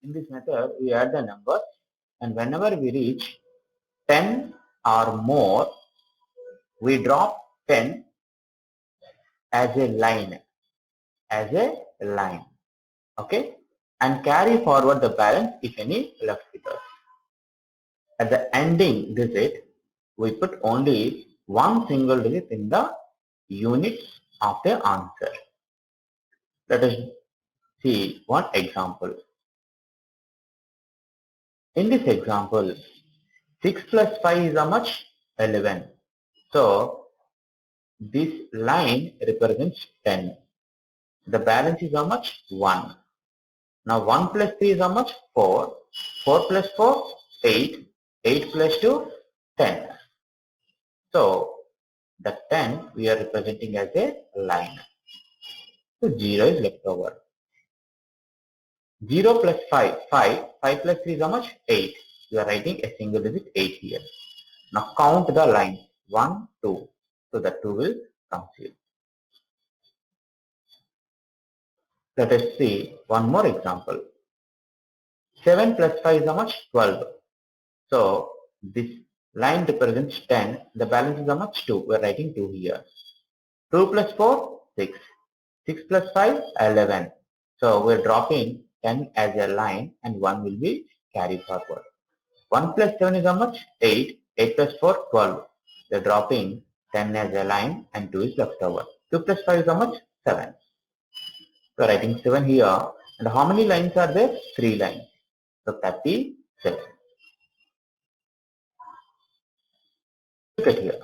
In this method, we add the numbers, and whenever we reach 10 or more, we drop 10 as a line, okay, and carry forward the balance if any left with us. At the ending digit, we put only one single digit in the units of the answer. Let us see one example. In this example, 6 plus 5 is how much? 11. So this line represents 10. The balance is how much? 1. Now 1 plus 3 is how much? 4. 4 plus 4, 8. 8 plus 2, 10. So the 10 we are representing as a line. So 0 is left over. 0 plus 5, 5. 5 plus 3 is how much? 8. You are writing a single digit 8 here. Now count the lines. 1, 2. So the 2 will come here. Let us see one more example. 7 plus 5 is how much? 12. So this line represents 10. The balance is how much? 2. We are writing 2 here. 2 plus 4, 6. 6 plus 5, 11. So we are dropping 10 as a line and 1 will be carried forward. 1 plus 7 is how much? 8. 8 plus 4, 12. We are dropping 10 as a line and 2 is left over. 2 plus 5 is how much? 7. So writing 7 here. And how many lines are there? 3 lines. So 37. Look at here.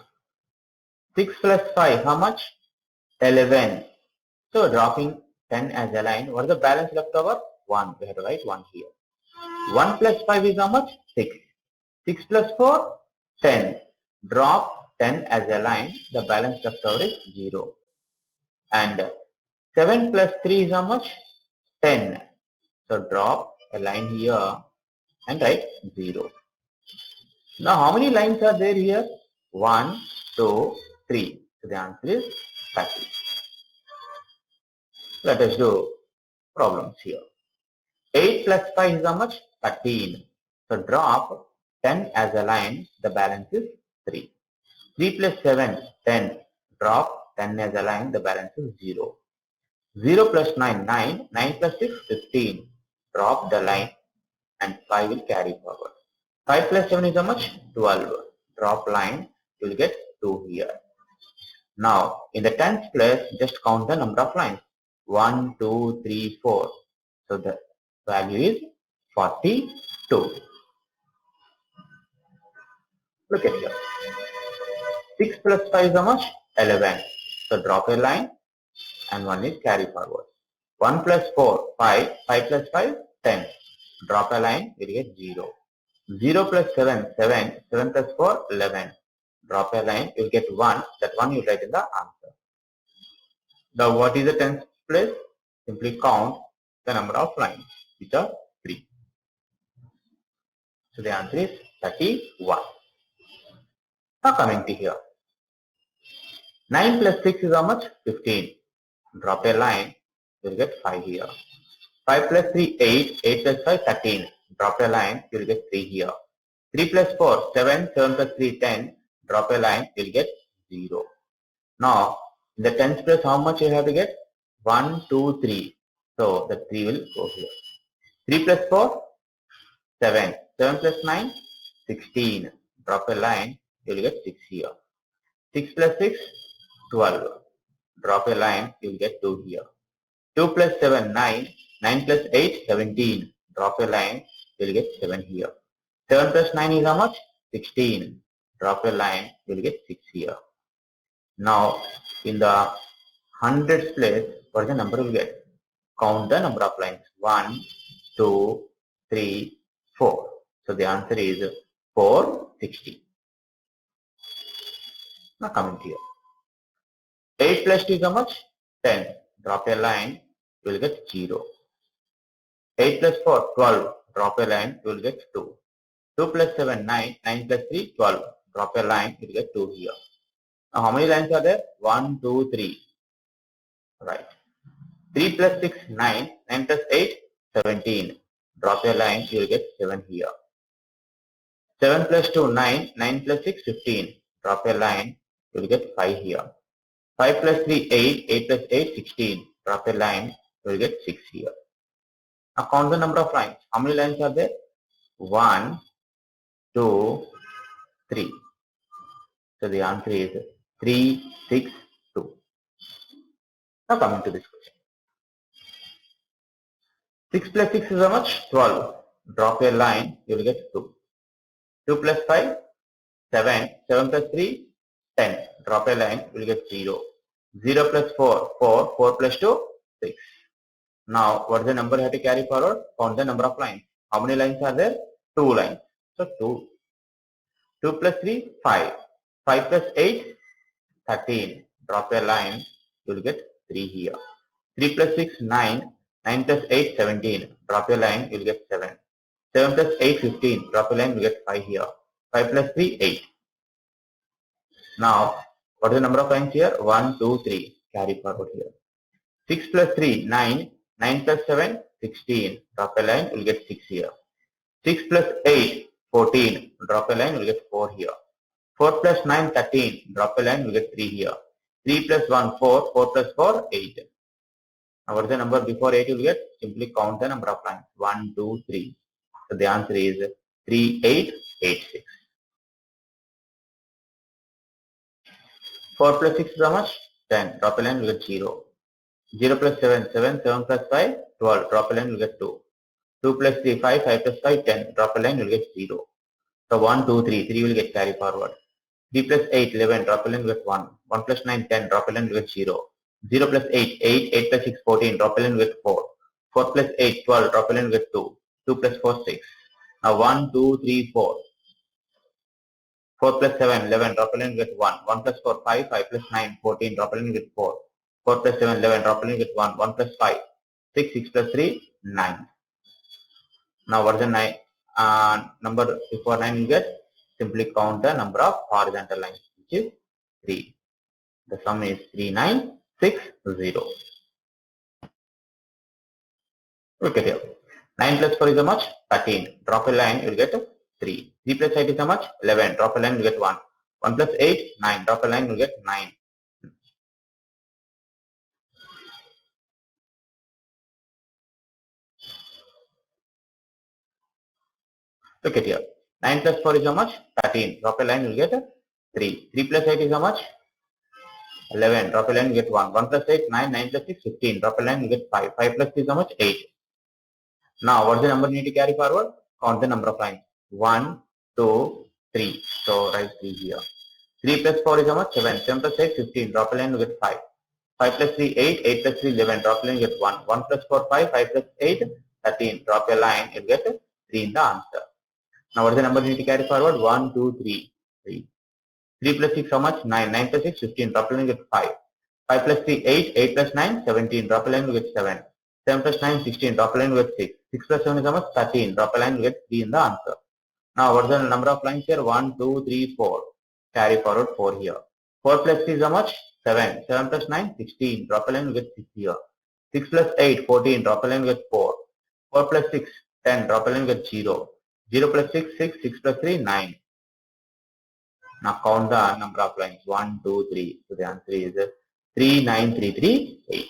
6 plus 5, how much? 11. So dropping 10 as a line. What is the balance left over? 1. We have to write 1 here. 1 plus 5 is how much? 6. 6 plus 4, 10. Drop 10 as a line. The balance left over is 0. And 7 plus 3 is how much? 10. So drop a line here and write 0. Now how many lines are there here? 1, 2, 3. So the answer is 30. Let us do problems here. 8 plus 5 is how much? 13. So drop 10 as a line. The balance is 3. 3 plus 7, 10. Drop 10 as a line. The balance is 0. 0 plus 9, 9. 9 plus 6, 15. Drop the line and 5 will carry forward. 5 plus 7 is how much? 12. Drop line. You will get 2 here. Now in the tens place, just count the number of lines. 1, 2, 3, 4. So the value is 42. Look at here. 6 plus 5 is how much? 11. So drop a line and 1 is carry forward. 1 plus 4, 5. 5 plus 5, 10. Drop a line, you will get 0. 0 plus 7, 7. 7 plus 4, 11. Drop a line, you will get 1. That 1 you write in the answer. Now what is the tens place? Simply count the number of lines, which are 3. So the answer is 31. Now coming to here. 9 plus 6 is how much? 15. Drop a line, you will get 5 here. 5 plus 3, 8. 8 plus 5, 13. Drop a line, you will get 3 here. 3 plus 4, 7. 7 plus 3, 10. Drop a line, you will get 0. Now, in the tens place, how much you have to get? 1, 2, 3. So, the 3 will go here. 3 plus 4, 7. 7 plus 9, 16. Drop a line, you will get 6 here. 6 plus 6, 12. Drop a line, you will get 2 here. 2 plus 7, 9. 9 plus 8, 17. Drop a line, you will get 7 here. 7 plus 9 is how much? 16. Drop a line, you will get 6 here. Now, in the hundreds place, what is the number you will get? Count the number of lines. 1, 2, 3, 4. So the answer is 460. Now coming here. 8 plus 2 is how much? 10. Drop a line, you will get 0. 8 plus 4, 12. Drop a line, you will get 2. 2 plus 7, 9. 9 plus 3, 12. Drop a line, you will get 2 here. Now how many lines are there? 1, 2, 3. Right. 3 plus 6, 9. 9 plus 8, 17. drop a line, you will get 7 here. 7 plus 2, 9, 9 plus 6, 15, drop a line, you will get 5 here. 5 plus 3, 8, 8 plus 8, 16, drop a line, you will get 6 here. Now count the number of lines. How many lines are there? 1, 2, 3. So the answer is 3, 6, 2. Now coming to this question. 6 plus 6 is how much? 12. Drop a line, you will get 2. 2 plus 5, 7. 7 plus 3, 10. Drop a line, you will get 0. 0 plus 4, 4. 4 plus 2, 6. Now, what is the number you have to carry forward? Count the number of lines. How many lines are there? 2 lines. So 2. 2 plus 3, 5. 5 plus 8, 13. Drop a line, you will get 3 here. 3 plus 6, 9. 9 plus 8, 17. Drop a line, you will get 7. 7 plus 8, 15. Drop a line, you will get 5 here. 5 plus 3, 8. Now, what is the number of lines here? 1, 2, 3. Carry forward here. 6 plus 3, 9. 9 plus 7, 16. Drop a line, you will get 6 here. 6 plus 8, 14. Drop a line, you will get 4 here. 4 plus 9, 13. Drop a line, you will get 3 here. 3 plus 1, 4. 4 plus 4, 8. Now, what is the number before 8 you will get? Simply count the number of lines. 1, 2, 3. So the answer is 3, 8, 8, 6. 4 plus 6 is how much? 10. Drop a line, you will get 0. 0 plus 7, 7. 7 plus 5, 12. Drop a line, you will get 2. 2 plus 3, 5. 5 plus 5, 10. Drop a line, you will get 0. So 1, 2, 3. 3 will get carried forward. 3 plus 8, 11. Drop a line, you will get 1. 1 plus 9, 10. Drop a line, you will get 0. 0 plus 8, 8. 8 plus 6, 14. Drop a line, you will get 4. 4 plus 8, 12. Drop a line, you will get 2. 2 plus 4, 6. Now 1, 2, 3, 4. 4 plus 7, 11. Drop a line, you will get 1. 1 plus 4, 5. 5 plus 9, 14. Drop a line, you will get 4. 4 plus 7, 11. Drop a line, you will get 1. 1 plus 5, 6. 6 plus 3, 9. Now what is the number before 9 you get? Simply count the number of horizontal lines, which is 3. The sum is 3960. Look at here. 9 plus 4 is how much? 13. Drop a line, you will get 3. 3 plus 8 is how much? 11. Drop a line, you will get 1. 1 plus 8, 9. Drop a line, you will get 9. Look at here. 9 plus 4 is how much? 13. Drop a line, you will get 3. 3 plus 8 is how much? 11. Drop a line, you get 1. 1 plus 8, 9. 9 plus 6, 15. Drop a line, you get 5. 5 plus 3 is how much? 8. Now, what is the number you need to carry forward? Count the number of lines. 1, 2, 3. So, write 3 here. 3 plus 4 is how much? 7. 7 plus 8, 15. Drop a line, you get 5. 5 plus 3, 8. 8 plus 3, 11. Drop a line, you get 1. 1 plus 4, 5. 5 plus 8, 13. Drop a line, you get 3 in the answer. Now, what is the number you need to carry forward? 1, 2, 3. 3. 3 plus 6, how much? 9. 9 plus 6, 15. Drop a line, you get 5. 5 plus 3, 8. 8 plus 9, 17. Drop a line, you get 7. 7 plus 9, 16. Drop a line, you get 6. 6 plus 7 is how much? 13. Drop a line, you get 3 in the answer. Now, what is the number of lines here? 1, 2, 3, 4. Carry forward 4 here. 4 plus 3 is how much? 7. 7 plus 9, 16. Drop a line, you get 6 here. 6 plus 8, 14. Drop a line, you get 4. 4 plus 6, 10. Drop a line, you get 0. 0 plus 6, 6. 6 plus 3, 9. Now count the number of lines. 1, 2, 3. So the answer is 3, 9, 3, 3, 8.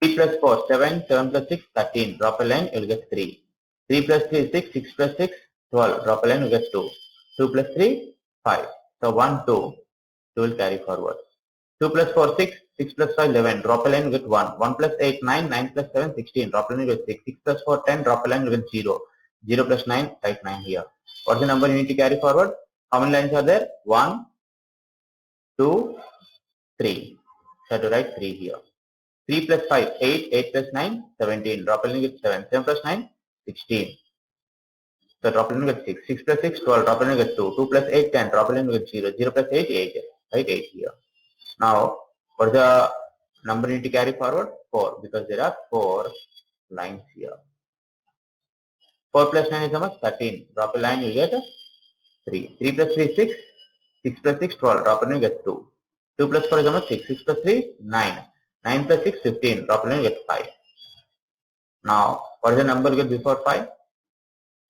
3 plus 4, 7. 7 plus 6, 13. Drop a line, you will get 3. 3 plus 3, 6. 6 plus 6, 12. Drop a line, you get 2. 2 plus 3, 5. So 1, 2. 2 will carry forward. 2 plus 4, 6. 6 plus 5, 11. Drop a line, you get 1. 1 plus 8, 9. 9 plus 7, 16. Drop a line, you get 6. 6 plus 4, 10. Drop a line, you get 0. 0 plus 9, write 9 here. What's the number you need to carry forward? How many lines are there? 1, 2, 3. So I have to write 3 here. 3 plus 5, 8. 8 plus 9, 17. Drop a line, you get 7. 7 plus 9, 16. So drop a line, you get 6. 6 plus 6, 12. Drop a line, you get 2. 2 plus 8, 10. Drop a line, you get 0. 0 plus 8, 8. Write 8 here. Now, what is the number you need to carry forward? 4. Because there are 4 lines here. 4 plus 9 is how much? 13. Drop a line, you get 3. 3 plus 3, 6. 6 plus 6, 12. Drop a line, you get 2. 2 plus 4 is how much? 6. 6 plus 3, 9. 9 plus 6, 15. Drop a line, you get 5. Now, what is the number you get before 5?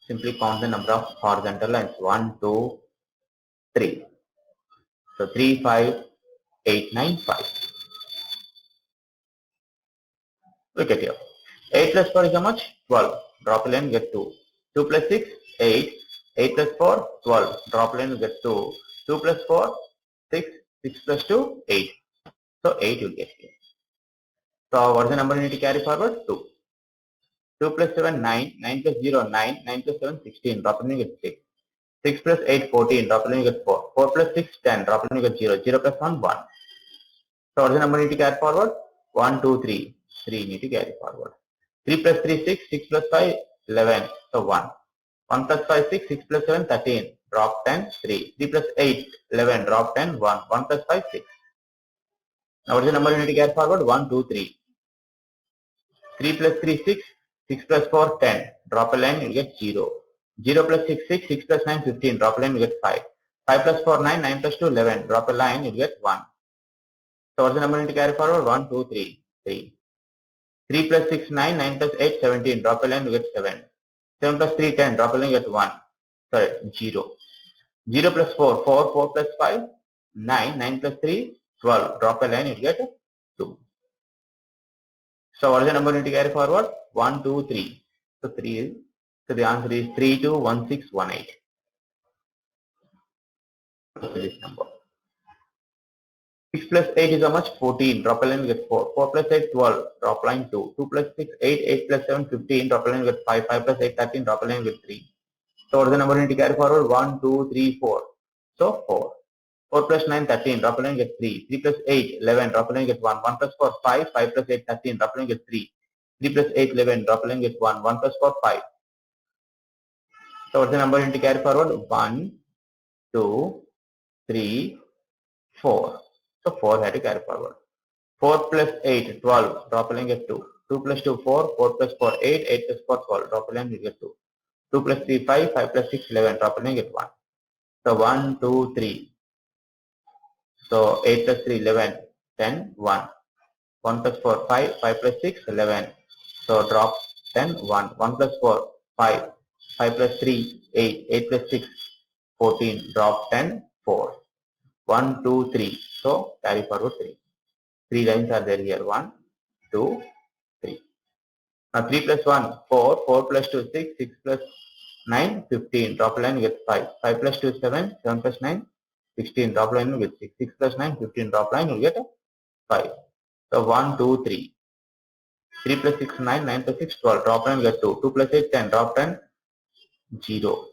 Simply count the number of horizontal lines. 1, 2, 3. So 3, 5, 8, 9, 5. Look at here. 8 plus 4 is how much? 12. Drop a line, get 2. 2 plus 6, 8. 8 plus 4, 12. Drop a line, get 2. 2 plus 4, 6. 6 plus 2, 8. So 8 you'll get here. So what is the number you need to carry forward? 2. 2 plus 7, 9. 9 plus 0, 9. 9 plus 7, 16. Drop a line, get 6. 6 plus 8, 14. Drop a line, get 4. 4 plus 6, 10. Drop a line, get 0. 0 plus 1, 1. So what is the number you need to carry forward? 1, 2, 3. 3 need to carry forward. 3 plus 3, 6. 6 plus 5, 11. So 1. 1 plus 5, 6. 6 plus 7, 13. Drop 10, 3. 3 plus 8, 11. Drop 10, 1. 1 plus 5, 6. Now what is the number you need to carry forward? 1, 2, 3. 3 plus 3, 6. 6 plus 4, 10. Drop a line, you get 0. 0 plus 6, 6. 6 plus 9, 15. Drop a line, you get 5. 5 plus 4, 9. 9 plus 2, 11. Drop a line, you get 1. So what's the number you need to carry forward? 1, 2, 3. 3. 3 plus 6, 9. 9 plus 8, 17. Drop a line, you get 7. 7 plus 3, 10. Drop a line, you get 1. Sorry, 0. 0 plus 4, 4. 4 plus 5, 9. 9 plus 3, 12. Drop a line, you get 2. So what is the number you need to carry forward? 1, 2, 3. So 3 is, so the answer is 3, 2, 1, 6, 1, 8. So this number. 6 plus 8 is how much? 14. Drop a line, get 4. 4 plus 8, 12. Drop line 2. 2 plus 6, 8. 8 plus 7, 15. Drop a line, get 5. 5 plus 8, 13. Drop a line, get 3. So what is the number you need to carry forward? 1, 2, 3, 4. So 4. 4 plus 9, 13. Drop a line, get 3. 3 plus 8, 11. Drop a line, get 1. 1 plus 4, 5. 5 plus 8, 13. Drop a line, get 3. 3 plus 8, 11. Drop a line, get 1. 1 plus 4, 5. So what's the number you need to carry forward? 1, 2, 3, 4. So 4 had to carry forward. 4 plus 8, 12. Drop a line, get 2. 2 plus 2, 4. 4 plus 4, 8. 8 plus 4, 12. Drop a line, you get 2. 2 plus 3, 5. 5 plus 6, 11. Drop a line, get 1. So 1, 2, 3. So 8 plus 3, 11. 10, 1. 1 plus 4, 5. 5 plus 6, 11. So drop 10, 1. 1 plus 4, 5. 5 plus 3, 8. 8 plus 6, 14. Drop 10, 4. 1, 2, 3. So carry forward 3. 3 lines are there here. 1, 2, 3. Now 3 plus 1, 4. 4 plus 2, 6. 6 plus 9, 15. Drop a line, you get 5. 5 plus 2, 7. 7 plus 9, 16. Drop line, you get 6. 6 plus 9, 15. Drop line, you get 5. So 1, 2, 3. 3 plus 6, 9. 9 plus 6, 12. Drop line, you get 2. 2 plus 8, 10. Drop 10, 0.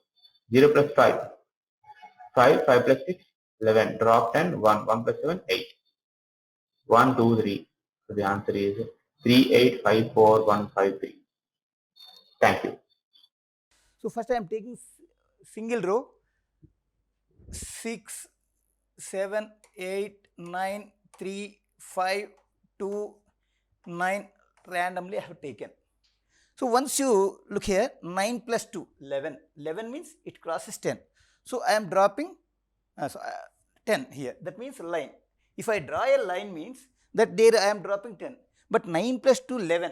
0 plus 5. 5. 5 plus 6, 11. Drop 10, 1. 1 plus 7, 8. 1, 2, 3. So the answer is 3, 8, 5, 4, 1, 5, 3. Thank you. So first I am taking single row 6, 7, 8, 9, 3, 5, 2, 9 randomly I have taken. So once you look here, 9 plus 2, 11. 11 means it crosses 10. So I am dropping 10 here. That means line. If I draw a line means that there I am dropping 10. But 9 plus 2, 11.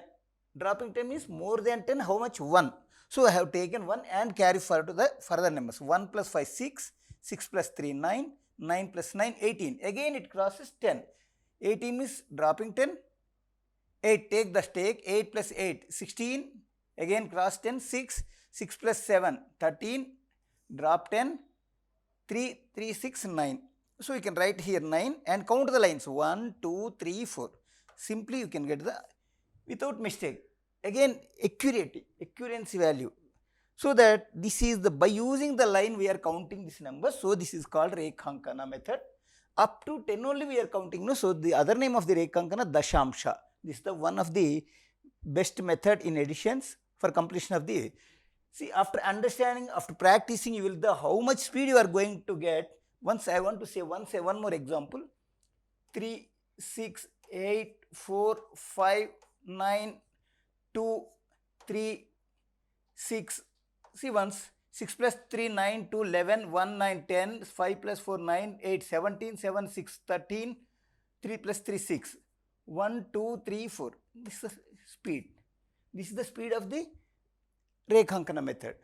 Dropping 10 means more than 10. How much? 1. So I have taken 1 and carry forward to the further numbers. 1 plus 5, 6. 6 plus 3, 9. 9 plus 9, 18. Again it crosses 10. 18 means dropping 10. 8, take the stake. 8 plus 8, 16. Again cross 10, 6. 6 plus 7, 13. Drop 10. 3, 3, 6, 9. So you can write here 9 and count the lines 1, 2, 3, 4. Simply you can get the without mistake. Again accuracy value. So that this is the, by using the line we are counting this number. So this is called Rekhankana method. Up to 10 only we are counting. No? So the other name of the Rekhankana, Dashamsha. This is the one of the best method in additions for completion of the. See, after understanding, after practicing, you will know how much speed you are going to get. Once I want to say one more example. 3, 6, 8, 4, 5, 9, 2, 3, 6. See once. 6 plus 3, 9, 2, 11, 1, 9, 10, 5 plus 4, 9, 8, 17, 7, 6, 13, 3 plus 3, 6. 1, 2, 3, 4. This is speed. This is the speed of the Rekhankana method.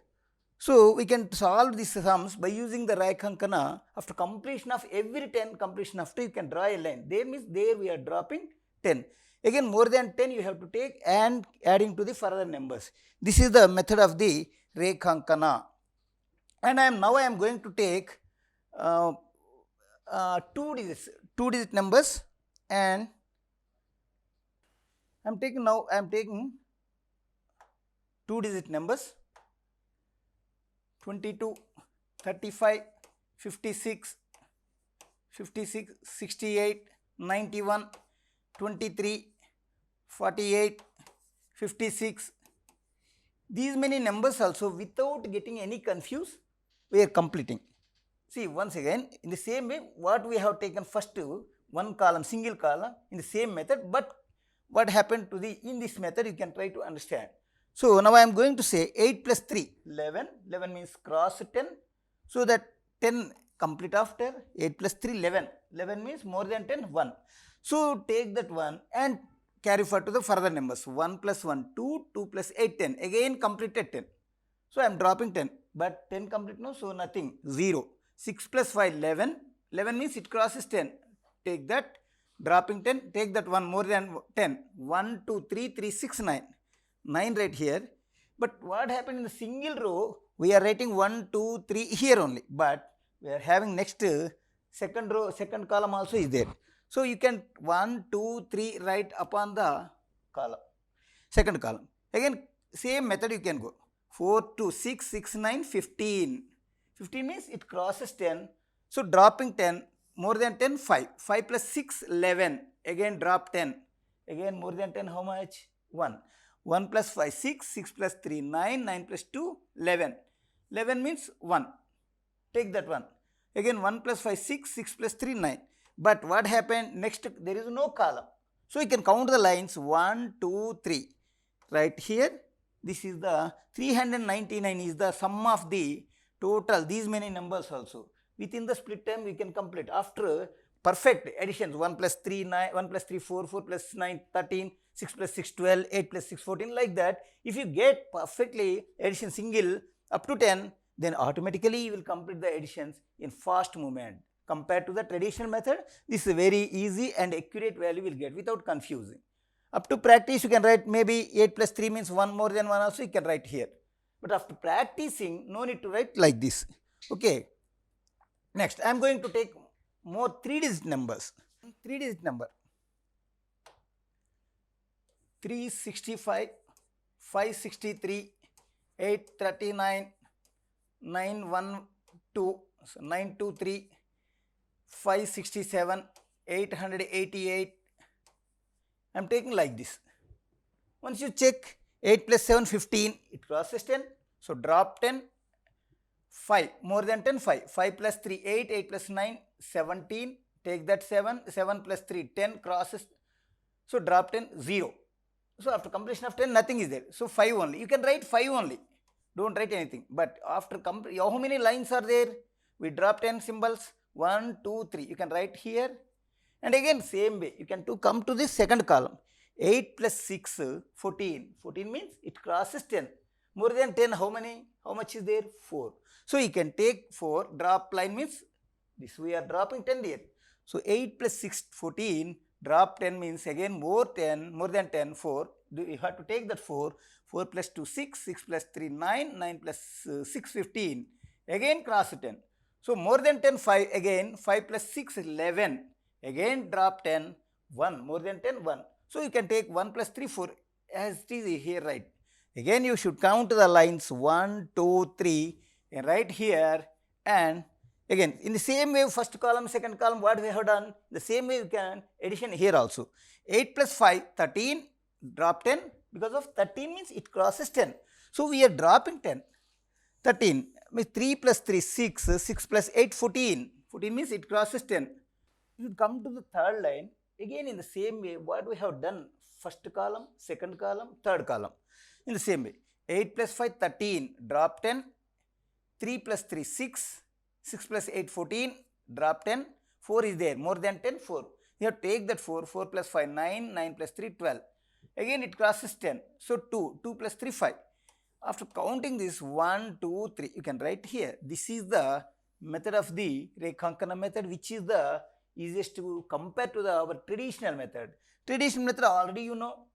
So we can solve these sums by using the Rekhankana. After completion of every 10, completion of 2, you can draw a line. There means there we are dropping 10. Again, more than 10 you have to take and adding to the further numbers. This is the method of the Rekhankana. And now I am going to take two digit numbers, and I am taking 2 digit numbers 22, 35, 56, 68, 91, 23, 48, 56. These many numbers also, without getting any confused, we are completing. See, once again, in the same way, what we have taken first one column, single column, in the same method, but what happened to in this method, you can try to understand. So now I am going to say 8 plus 3, 11. 11 means cross 10. So that 10 complete after 8 plus 3, 11. 11 means more than 10, 1. So take that 1 and carry forward to the further numbers. 1 plus 1, 2, 2 plus 8, 10. Again completed 10. So I am dropping 10. But 10 complete no, so nothing, 0. 6 plus 5, 11. 11 means it crosses 10. Take that, dropping 10, take that 1 more than 10. 1, 2, 3, 3, 6, 9. 9 right here. But what happened in the single row, we are writing 1, 2, 3 here only. But we are having next second row, second column also is there. So you can 1, 2, 3 write upon the column, second column. Again, same method you can go. 4, 2, 6, 6, 9, 15. 15 means it crosses 10. So dropping 10, more than 10, 5. 5 plus 6, 11. Again drop 10. Again more than 10, how much? 1. 1 plus 5, 6. 6 plus 3, 9. 9 plus 2, 11. 11 means 1. Take that 1. Again 1 plus 5, 6. 6 plus 3, 9. But what happened? Next, there is no column. So you can count the lines 1, 2, 3. Right here, this is the 399 is the sum of the total, these many numbers also. Within the split time, we can complete. After perfect additions, 1 plus 3, 9, 1 plus 3, 4, 4 plus 9, 13, 6 plus 6, 12, 8 plus 6, 14, like that. If you get perfectly addition single up to 10, then automatically you will complete the additions in fast movement. Compared to the traditional method, this is very easy and accurate value will get without confusing. Up to practice, you can write maybe 8 plus 3 means 1 more than 1 also you can write here. But after practicing, no need to write like this. Okay. Next, I am going to take more 3-digit numbers. 3-digit number. 365, 563, 839, 912, 923, 567, 888. I am taking like this. Once you check 8 plus 7, 15, it crosses 10. So drop 10, 5, more than 10, 5. 5 plus 3, 8, 8 plus 9, 17. Take that 7, 7 plus 3, 10 crosses. So drop 10, 0. So after completion of 10, nothing is there. So 5 only. You can write 5 only. Don't write anything. But after how many lines are there? We drop 10 symbols. 1, 2, 3. You can write here. And again, same way. You can come to this second column. 8 plus 6, 14. 14 means it crosses 10. More than 10, how many? How much is there? 4. So you can take 4. Drop line means this we are dropping 10 here. So 8 plus 6, 14. Drop 10 means again more than 10, 4. You have to take that 4. 4 plus 2, 6. 6 plus 3, 9. 9 plus 6, 15. Again cross 10. So more than 10, 5. Again 5 plus 6, 11. Again drop 10, 1. More than 10, 1. So you can take 1 plus 3, 4 as it is here, right. Again you should count the lines 1, 2, 3 and right here, and again in the same way first column, second column what we have done, the same way you can addition here also. 8 plus 5, 13, drop 10 because of 13 means it crosses 10. So we are dropping 10. 13 means 3 plus 3, 6, 6 plus 8, 14. 14 means it crosses 10. You come to the third line, again in the same way what we have done, first column, second column, third column. In the same way, 8 plus 5, 13, drop 10, 3 plus 3, 6, 6 plus 8, 14, drop 10, 4 is there, more than 10, 4. You have to take that 4, 4 plus 5, 9, 9 plus 3, 12. Again it crosses 10. So 2 plus 3, 5. After counting this 1, 2, 3, you can write here. This is the method of the Rekhankana method, which is the easiest to compare to our traditional method. Traditional method already you know.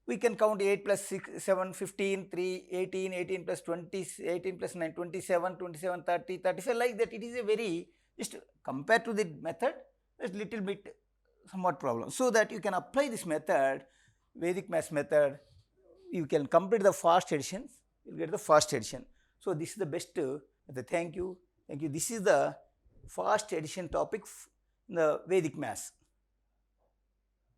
We can count 8 plus 6, 7, 15, 3, 18, 18 plus 20, 18 plus 9, 27, 27, 30, 35, like that. It is a very, just compared to the method, it's little bit somewhat problem. So that you can apply this method, Vedic maths method, you can complete the fast additions, you will get the fast addition. So this is the best method. Thank you. Thank you. This is the fast addition topic in the Vedic maths.